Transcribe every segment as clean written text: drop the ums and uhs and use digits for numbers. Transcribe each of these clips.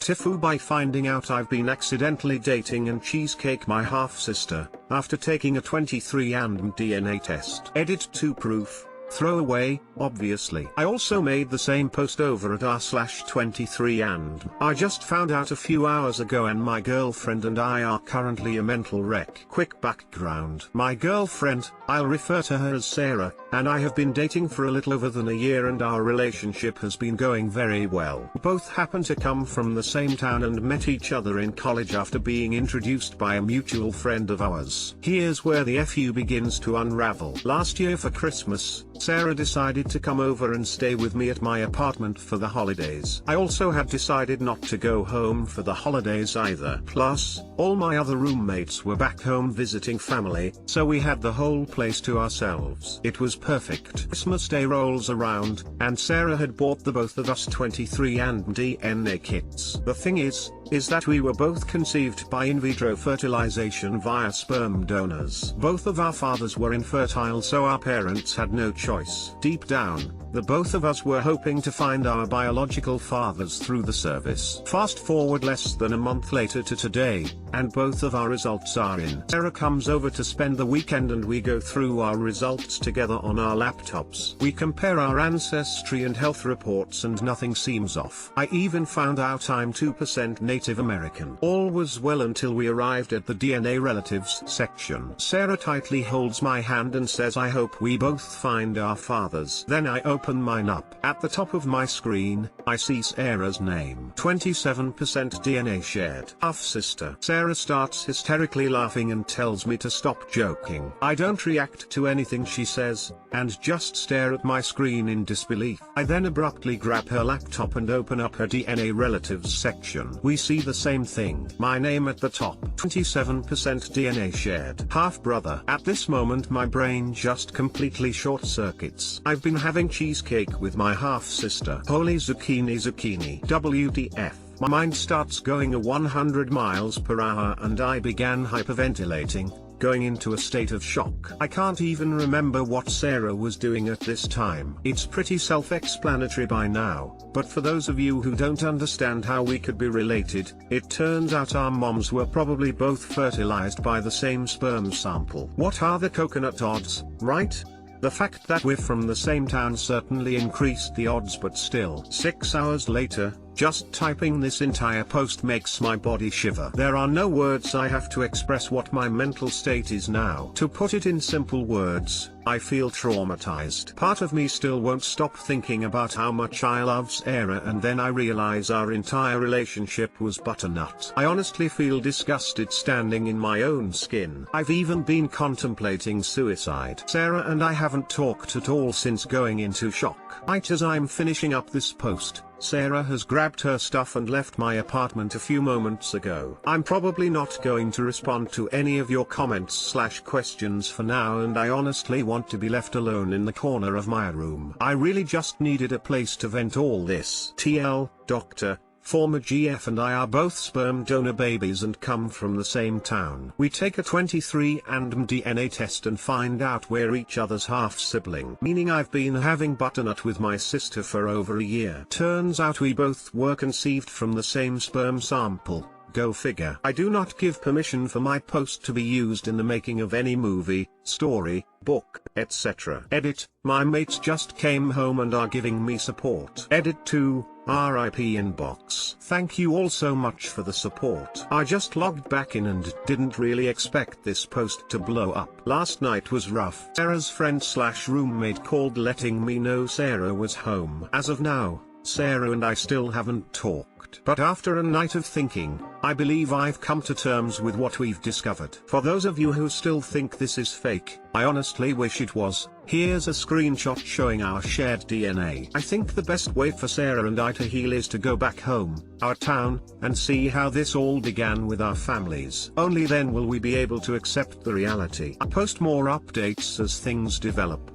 TIFU by finding out I've been accidentally dating and cheesecake my half-sister, after taking a 23andme DNA test. Edit to proof. Throw away, obviously. I also made the same post over at r/23andme. I just found out a few hours ago and my girlfriend and I are currently a mental wreck. Quick background. My girlfriend, I'll refer to her as Sarah, and I have been dating for a little over than a year and our relationship has been going very well. Both happen to come from the same town and met each other in college after being introduced by a mutual friend of ours. Here's where the FU begins to unravel. Last year for Christmas, Sarah decided to come over and stay with me at my apartment for the holidays. I also had decided not to go home for the holidays either. Plus, all my other roommates were back home visiting family, so we had the whole place to ourselves. It was perfect. Christmas Day rolls around, and Sarah had bought the both of us 23andme DNA kits. The thing is that we were both conceived by in vitro fertilization via sperm donors. Both of our fathers were infertile, so our parents had no choice. Deep down, the both of us were hoping to find our biological fathers through the service. Fast forward less than a month later to today, and both of our results are in. Sarah comes over to spend the weekend and we go through our results together on our laptops. We compare our ancestry and health reports and nothing seems off. I even found out I'm 2% Native American. All was well until we arrived at the DNA relatives section. Sarah tightly holds my hand and says I hope we both find our fathers. Then I open mine up. At the top of my screen, I see Sarah's name. 27% DNA shared. Half-sister. Sarah starts hysterically laughing and tells me to stop joking. I don't react to anything she says, and just stare at my screen in disbelief. I then abruptly grab her laptop and open up her DNA relatives section. We see the same thing. My name at the top. 27% DNA shared. Half-brother. At this moment my brain just completely short-circuits. I've been having cheesecake with my half-sister. Holy zucchini zucchini. WTF. My mind starts going at 100 miles per hour and I began hyperventilating, going into a state of shock. I can't even remember what Sarah was doing at this time. It's pretty self-explanatory by now, but for those of you who don't understand how we could be related, it turns out our moms were probably both fertilized by the same sperm sample. What are the coconut odds, right? The fact that we're from the same town certainly increased the odds, but still. 6 hours later, just typing this entire post makes my body shiver. There are no words. I have to express what my mental state is now. To put it in simple words, I feel traumatized. Part of me still won't stop thinking about how much I love Sarah, and then I realize our entire relationship was butternut. I honestly feel disgusted standing in my own skin. I've even been contemplating suicide. Sarah and I haven't talked at all since going into shock. Right as I'm finishing up this post, Sarah has grabbed her stuff and left my apartment a few moments ago. I'm probably not going to respond to any of your comments/questions for now, and I honestly want to be left alone in the corner of my room. I really just needed a place to vent all this. TL, Dr. Former GF and I are both sperm donor babies and come from the same town. We take a 23andme DNA test and find out we're each other's half-sibling. Meaning I've been having butternut with my sister for over a year. Turns out we both were conceived from the same sperm sample. Go figure. I do not give permission for my post to be used in the making of any movie, story, book, etc. Edit, my mates just came home and are giving me support. Edit 2, RIP inbox. Thank you all so much for the support. I just logged back in and didn't really expect this post to blow up. Last night was rough. Sarah's friend/roommate called letting me know Sarah was home. As of now, Sarah and I still haven't talked. But after a night of thinking, I believe I've come to terms with what we've discovered. For those of you who still think this is fake, I honestly wish it was. Here's a screenshot showing our shared DNA. I think the best way for Sarah and I to heal is to go back home, our town, and see how this all began with our families. Only then will we be able to accept the reality. I'll post more updates as things develop.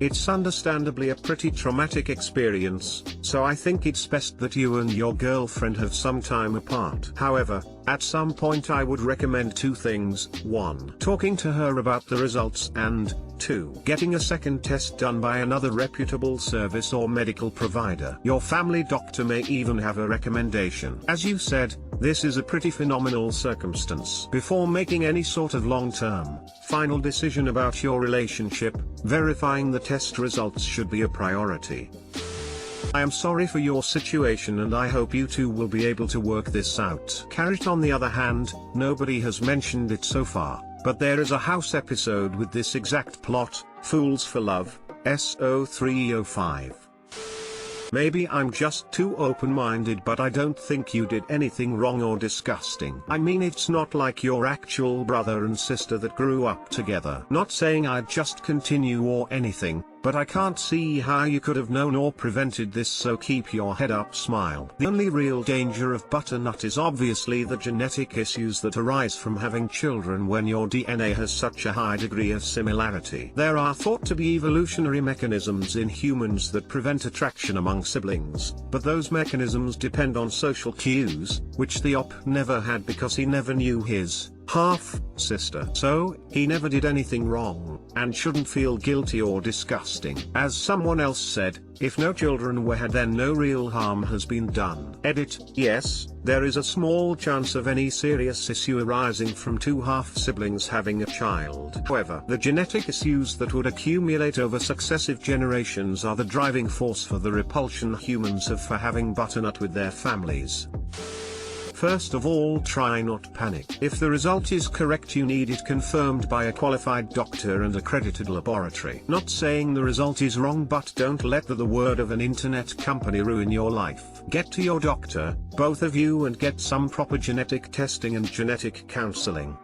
It's understandably a pretty traumatic experience, so I think it's best that you and your girlfriend have some time apart. However, at some point I would recommend two things: 1. Talking to her about the results, and 2. Getting a second test done by another reputable service or medical provider. Your family doctor may even have a recommendation. As you said, this is a pretty phenomenal circumstance. Before making any sort of long-term, final decision about your relationship, verifying the test results should be a priority. I am sorry for your situation and I hope you two will be able to work this out. Carrot on the other hand, nobody has mentioned it so far, but there is a House episode with this exact plot, Fools for Love, SO305. Maybe I'm just too open-minded, but I don't think you did anything wrong or disgusting. I mean, it's not like your actual brother and sister that grew up together. Not saying I'd just continue or anything, but I can't see how you could have known or prevented this, so keep your head up, smile. The only real danger of butternut is obviously the genetic issues that arise from having children when your DNA has such a high degree of similarity. There are thought to be evolutionary mechanisms in humans that prevent attraction among siblings, but those mechanisms depend on social cues, which the op never had because he never knew his half-sister. So, he never did anything wrong, and shouldn't feel guilty or disgusting. As someone else said, if no children were had, then no real harm has been done. Edit: yes, there is a small chance of any serious issue arising from two half-siblings having a child. However, the genetic issues that would accumulate over successive generations are the driving force for the repulsion humans have for having butternut with their families. First of all, try not panic. If the result is correct, you need it confirmed by a qualified doctor and accredited laboratory. Not saying the result is wrong, but don't let the word of an internet company ruin your life. Get to your doctor, both of you, and get some proper genetic testing and genetic counseling.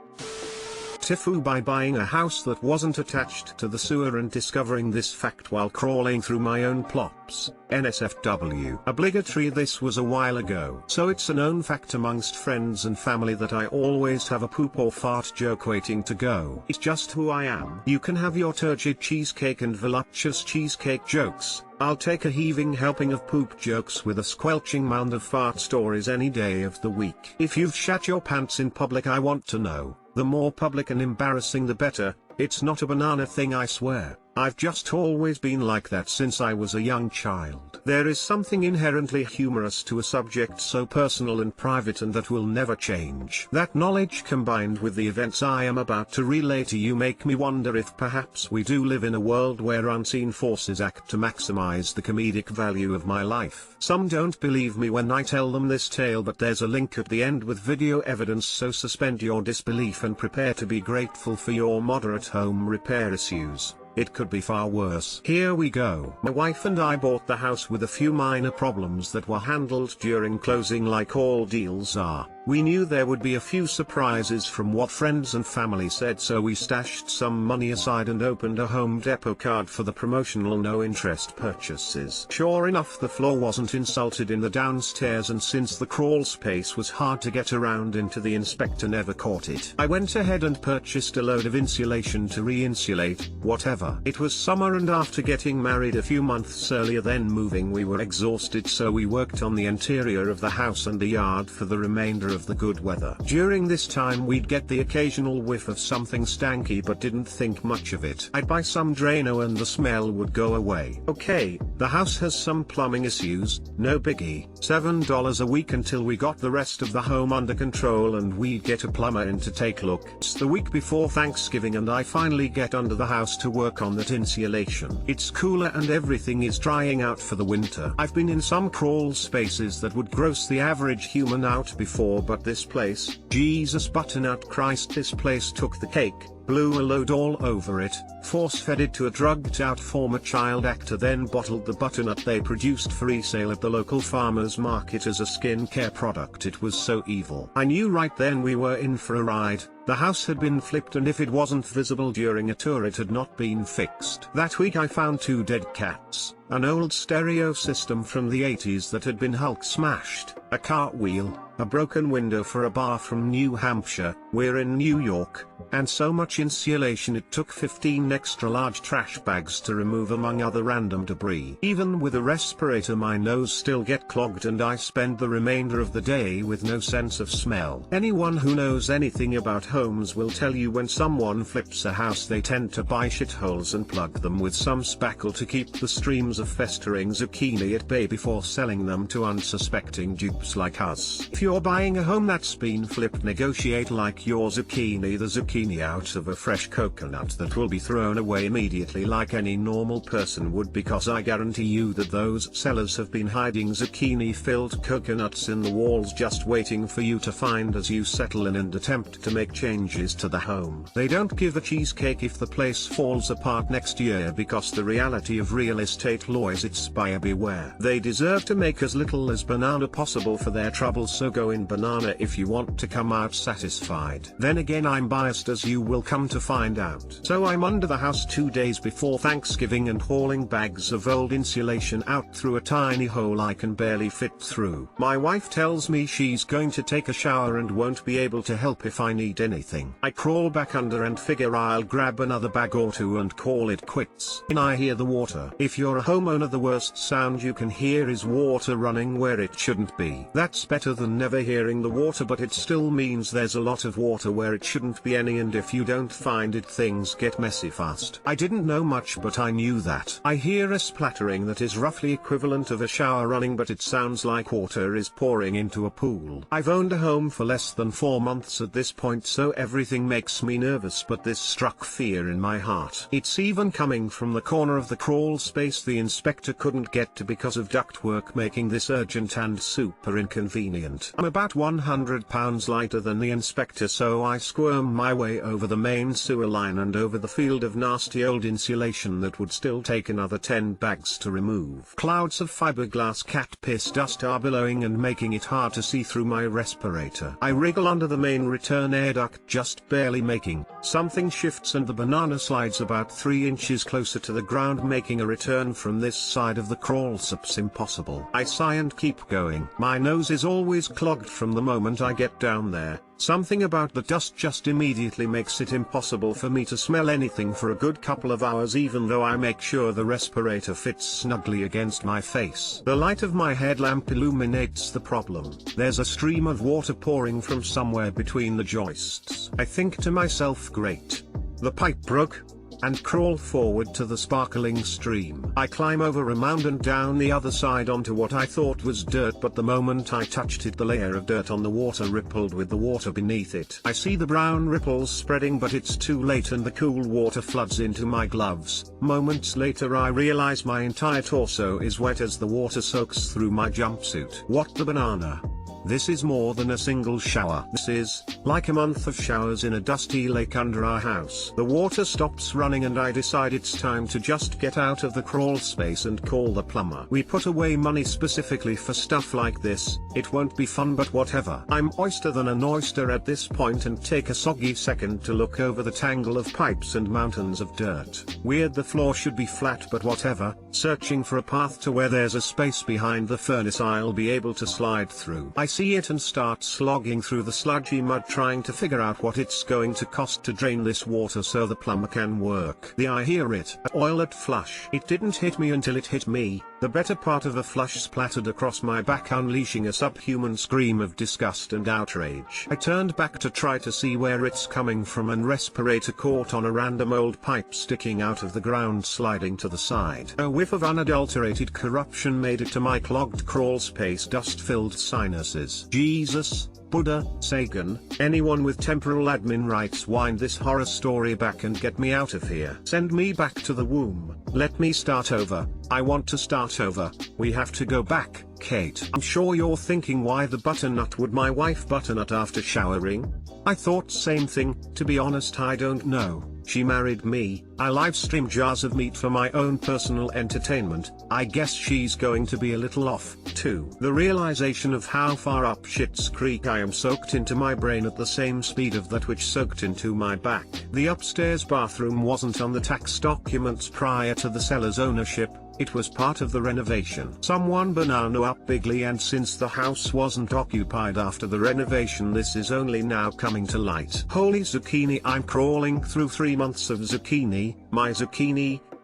TIFU by buying a house that wasn't attached to the sewer and discovering this fact while crawling through my own plops. NSFW. Obligatory. This was a while ago, so it's a known fact amongst friends and family that I always have a poop or fart joke waiting to go. It's just who I am. You can have your turgid cheesecake and voluptuous cheesecake jokes. I'll take a heaving helping of poop jokes with a squelching mound of fart stories any day of the week. If you've shat your pants in public, I want to know. The more public and embarrassing the better. It's not a banana thing, I swear. I've just always been like that since I was a young child. There is something inherently humorous to a subject so personal and private, and that will never change. That knowledge combined with the events I am about to relay to you make me wonder if perhaps we do live in a world where unseen forces act to maximize the comedic value of my life. Some don't believe me when I tell them this tale, but there's a link at the end with video evidence, so suspend your disbelief and prepare to be grateful for your moderate home repair issues. It could be far worse. Here we go. My wife and I bought the house with a few minor problems that were handled during closing, like all deals are. We knew there would be a few surprises from what friends and family said, so we stashed some money aside and opened a Home Depot card for the promotional no-interest purchases. Sure enough, the floor wasn't insulted in the downstairs, and since the crawl space was hard to get around into, the inspector never caught it. I went ahead and purchased a load of insulation to re-insulate, whatever. It was summer, and after getting married a few months earlier then moving, we were exhausted, so we worked on the interior of the house and the yard for the remainder of the good weather. During this time we'd get the occasional whiff of something stanky, but didn't think much of it. I'd buy some Drano and the smell would go away. Okay, the house has some plumbing issues, no biggie. $7 a week until we got the rest of the home under control and we'd get a plumber in to take a look. It's the week before Thanksgiving and I finally get under the house to work on that insulation. It's cooler and everything is drying out for the winter. I've been in some crawl spaces that would gross the average human out before, but this place, Jesus butternut Christ, this place took the cake. Blew a load all over it, force-fed it to a drugged-out former child actor, then bottled the butternut they produced for resale at the local farmer's market as a skincare product. It was so evil. I knew right then we were in for a ride. The house had been flipped, and if it wasn't visible during a tour, it had not been fixed. That week I found 2 dead cats, an old stereo system from the 80s that had been Hulk smashed, a cartwheel, a broken window for a bar from New Hampshire, we're in New York, and so much much insulation. It took 15 extra large trash bags to remove among other random debris. Even with a respirator my nose still get clogged and I spend the remainder of the day with no sense of smell. Anyone who knows anything about homes will tell you when someone flips a house they tend to buy shitholes and plug them with some spackle to keep the streams of festering zucchini at bay before selling them to unsuspecting dupes like us. If you're buying a home that's been flipped, negotiate like your zucchini the zucchini out of a fresh coconut that will be thrown away immediately like any normal person would, because I guarantee you that those sellers have been hiding zucchini-filled coconuts in the walls just waiting for you to find as you settle in and attempt to make changes to the home. They don't give a cheesecake if the place falls apart next year, because the reality of real estate law is it's buyer beware. They deserve to make as little as banana possible for their trouble, so go in banana if you want to come out satisfied. Then again, I'm biased as you will come to find out. So I'm under the house 2 days before Thanksgiving and hauling bags of old insulation out through a tiny hole I can barely fit through. My wife tells me she's going to take a shower and won't be able to help if I need anything. I crawl back under and figure I'll grab another bag or two and call it quits. And I hear the water. If you're a homeowner, the worst sound you can hear is water running where it shouldn't be. That's better than never hearing the water, but it still means there's a lot of water where it shouldn't be any, and if you don't find it, things get messy fast. I didn't know much, but I knew that. I hear a splattering that is roughly equivalent of a shower running, but it sounds like water is pouring into a pool. I've owned a home for less than 4 months at this point, so everything makes me nervous, but this struck fear in my heart. It's even coming from the corner of the crawl space the inspector couldn't get to because of ductwork, making this urgent and super inconvenient. I'm about 100 pounds lighter than the inspector, so I squirm my way over the main sewer line and over the field of nasty old insulation that would still take another 10 bags to remove. Clouds of fiberglass cat piss dust are billowing and making it hard to see through my respirator. I wriggle under the main return air duct, just barely making something shifts, and the banana slides about 3 inches closer to the ground, making a return from this side of the crawl space impossible. I sigh and keep going. My nose is always clogged from the moment I get down there. Something about the dust just immediately makes it impossible for me to smell anything for a good couple of hours, even though I make sure the respirator fits snugly against my face. The light of my headlamp illuminates the problem. There's a stream of water pouring from somewhere between the joists. I think to myself, great. The pipe broke. And crawl forward to the sparkling stream. I climb over a mound and down the other side onto what I thought was dirt, but the moment I touched it, the layer of dirt on the water rippled with the water beneath it. I see the brown ripples spreading, but it's too late and the cool water floods into my gloves. Moments later I realize my entire torso is wet as the water soaks through my jumpsuit. What the banana? This is more than a single shower. This is like a month of showers in a dusty lake under our house. The water stops running and I decide it's time to just get out of the crawl space and call the plumber. We put away money specifically for stuff like this. It won't be fun, but whatever. I'm oyster than an oyster at this point and take a soggy second to look over the tangle of pipes and mountains of dirt. Weird, the floor should be flat, but whatever. Searching for a path to where there's a space behind the furnace I'll be able to slide through. I see it and start slogging through the sludgy mud, trying to figure out what it's going to cost to drain this water so the plumber can work. I hear it. Oil at flush. It didn't hit me until it hit me. The better part of a flush splattered across my back, unleashing a subhuman scream of disgust and outrage. I turned back to try to see where it's coming from, and respirator caught on a random old pipe sticking out of the ground, sliding to the side. A whiff of unadulterated corruption made it to my clogged crawl space, dust-filled sinuses. Jesus, Buddha, Sagan, anyone with temporal admin rights, wind this horror story back and get me out of here. Send me back to the womb. Let me start over. I want to start over. We have to go back, Kate. I'm sure you're thinking, why the butternut would my wife butternut after showering? I thought same thing. To be honest, I don't know. She married me. I livestream jars of meat for my own personal entertainment. I guess she's going to be a little off, too. The realization of how far up Schitt's Creek I am soaked into my brain at the same speed of that which soaked into my back. The upstairs bathroom wasn't on the tax documents prior to the seller's ownership. It was part of the renovation. Someone banana up bigly, and since the house wasn't occupied after the renovation, this is only now coming to light. Holy zucchini, I'm crawling through 3 months of zucchini,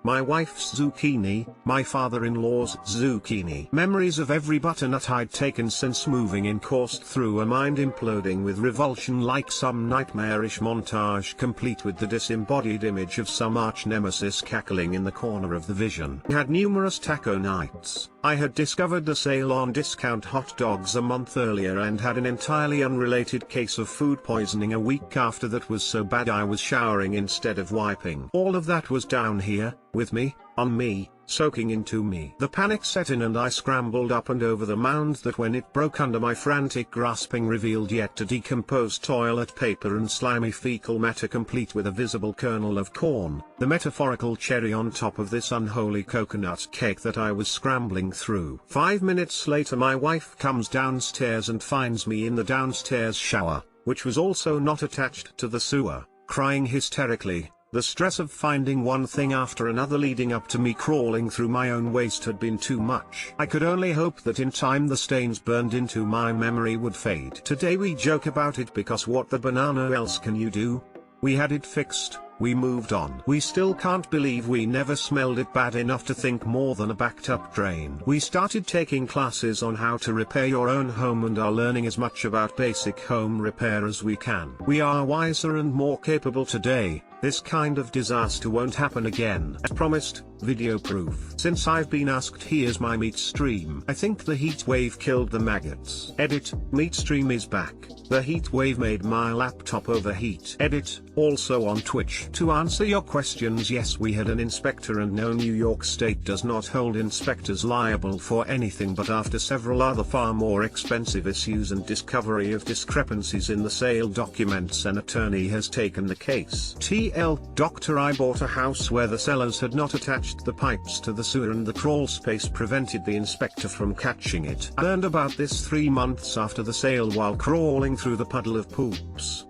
my wife's zucchini, my father-in-law's zucchini. Memories of every butternut I'd taken since moving in coursed through a mind imploding with revulsion like some nightmarish montage, complete with the disembodied image of some arch-nemesis cackling in the corner of the vision. I had numerous taco nights. I had discovered the sale on discount hot dogs a month earlier and had an entirely unrelated case of food poisoning a week after that was so bad I was showering instead of wiping. All of that was down here, with me, on me, soaking into me. The panic set in and I scrambled up and over the mound that, when it broke under my frantic grasping, revealed yet to decompose toilet paper and slimy fecal matter, complete with a visible kernel of corn, the metaphorical cherry on top of this unholy coconut cake that I was scrambling through. 5 minutes later my wife comes downstairs and finds me in the downstairs shower, which was also not attached to the sewer, crying hysterically. The stress of finding one thing after another leading up to me crawling through my own waste had been too much. I could only hope that in time the stains burned into my memory would fade. Today we joke about it because what the banana else can you do? We had it fixed, we moved on. We still can't believe we never smelled it bad enough to think more than a backed up drain. We started taking classes on how to repair your own home and are learning as much about basic home repair as we can. We are wiser and more capable today. This kind of disaster won't happen again. As promised, video proof. Since I've been asked, here's my meat stream. I think the heat wave killed the maggots. Edit, meat stream is back. The heat wave made my laptop overheat. Edit, also on Twitch. To answer your questions, yes, we had an inspector, and no, New York State does not hold inspectors liable for anything, but after several other far more expensive issues and discovery of discrepancies in the sale documents, an attorney has taken the case. Doctor, I bought a house where the sellers had not attached the pipes to the sewer and the crawl space prevented the inspector from catching it. I learned about this 3 months after the sale while crawling through the puddle of poops.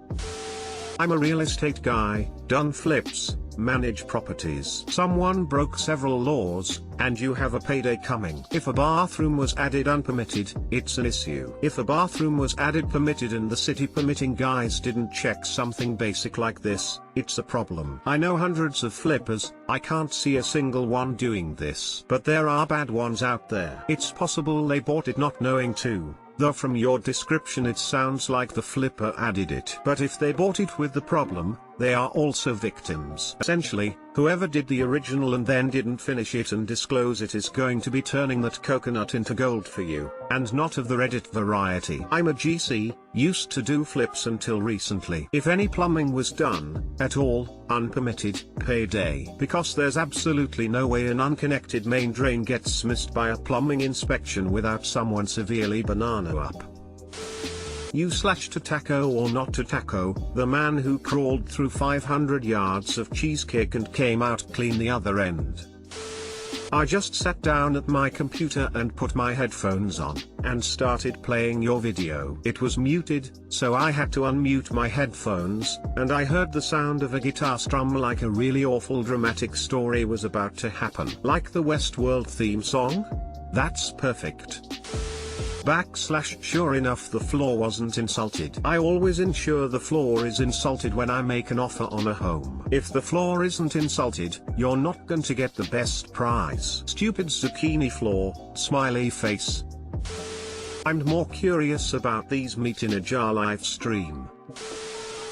I'm a real estate guy, done flips, manage properties. Someone broke several laws, and you have a payday coming. If a bathroom was added unpermitted, it's an issue. If a bathroom was added permitted and the city permitting guys didn't check something basic like this, it's a problem. I know hundreds of flippers, I can't see a single one doing this. But there are bad ones out there. It's possible they bought it not knowing too. Though from your description it sounds like the flipper added it. But if they bought it with the problem, they are also victims. Essentially, whoever did the original and then didn't finish it and disclose it is going to be turning that coconut into gold for you, and not of the Reddit variety. I'm a GC, used to do flips until recently. If any plumbing was done, at all, unpermitted, payday. Because there's absolutely no way an unconnected main drain gets missed by a plumbing inspection without someone severely banana up. To taco or not to taco, the man who crawled through 500 yards of cheesecake and came out clean the other end. I just sat down at my computer and put my headphones on, and started playing your video. It was muted, so I had to unmute my headphones, and I heard the sound of a guitar strum like a really awful dramatic story was about to happen. Like the Westworld theme song? That's perfect. Sure enough, the floor wasn't insulted. I always ensure the floor is insulted when I make an offer on a home. If the floor isn't insulted, you're not going to get the best prize. Stupid zucchini floor, smiley face. I'm more curious about these meat in a jar live stream.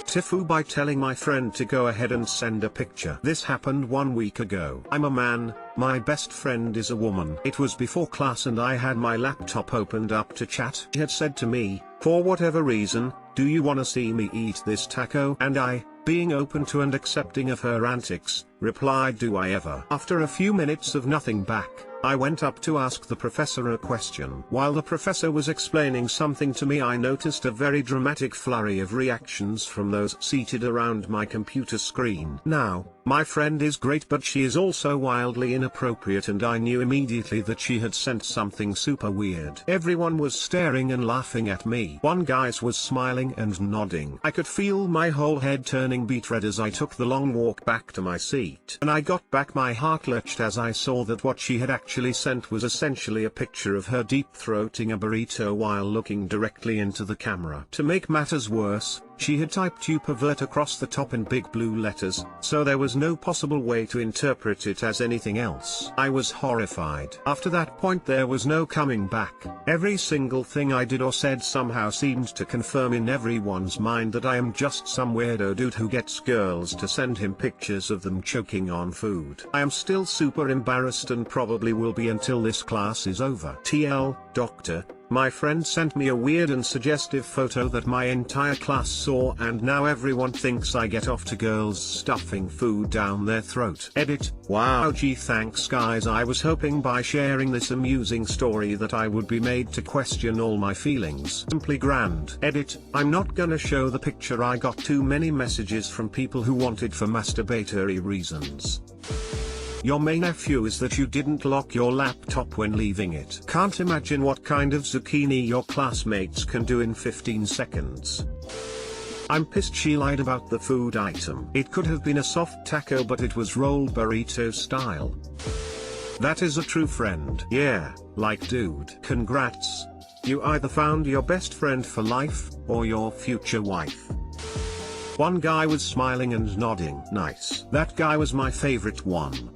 TIFU by telling my friend to go ahead and send a picture. This happened 1 week ago. I'm a man, my best friend is a woman. It was before class and I had my laptop opened up to chat. She had said to me, for whatever reason, do you wanna see me eat this taco? And I, being open to and accepting of her antics, replied, do I ever? After a few minutes of nothing back, I went up to ask the professor a question. While the professor was explaining something to me, I noticed a very dramatic flurry of reactions from those seated around my computer screen. Now, my friend is great, but she is also wildly inappropriate, and I knew immediately that she had sent something super weird. Everyone was staring and laughing at me. One guy was smiling and nodding. I could feel my whole head turning beet red as I took the long walk back to my seat. When I got back, my heart lurched as I saw that what she had actually sent was essentially a picture of her deep-throating a burrito while looking directly into the camera. To make matters worse, she had typed "you pervert" across the top in big blue letters, so there was no possible way to interpret it as anything else. I was horrified. After that point there was no coming back. Every single thing I did or said somehow seemed to confirm in everyone's mind that I am just some weirdo dude who gets girls to send him pictures of them choking on food. I am still super embarrassed and probably will be until this class is over. TL, doctor. My friend sent me a weird and suggestive photo that my entire class saw, and now everyone thinks I get off to girls stuffing food down their throat. Edit. Wow, gee, thanks guys. I was hoping by sharing this amusing story that I would be made to question all my feelings. Simply grand. Edit. I'm not gonna show the picture. I got too many messages from people who wanted for masturbatory reasons. Your main FU is that you didn't lock your laptop when leaving it. Can't imagine what kind of zucchini your classmates can do in 15 seconds. I'm pissed she lied about the food item. It could have been a soft taco, but it was rolled burrito style. That is a true friend. Yeah, like dude. Congrats. You either found your best friend for life, or your future wife. One guy was smiling and nodding. Nice. That guy was my favorite one.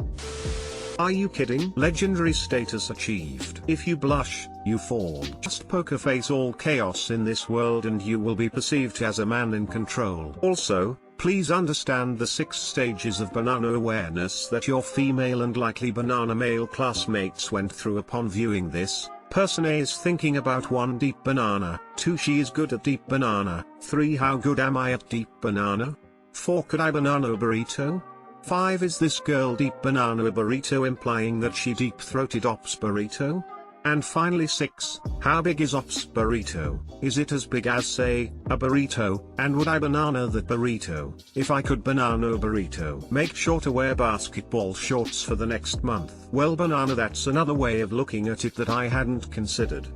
Are you kidding? Legendary status achieved. If you blush, you fall. Just poker face all chaos in this world and you will be perceived as a man in control. Also, please understand the 6 stages of banana awareness that your female and likely banana male classmates went through upon viewing this. Person A is thinking about 1 deep banana, 2 she is good at deep banana, 3 how good am I at deep banana, 4 could I banana a burrito, 5 is this girl deep banana a burrito, implying that she deep-throated ops burrito? And finally 6, how big is ops burrito? Is it as big as, say, a burrito? And would I banana that burrito, if I could banana a burrito? Make sure to wear basketball shorts for the next month. Well, banana, that's another way of looking at it that I hadn't considered.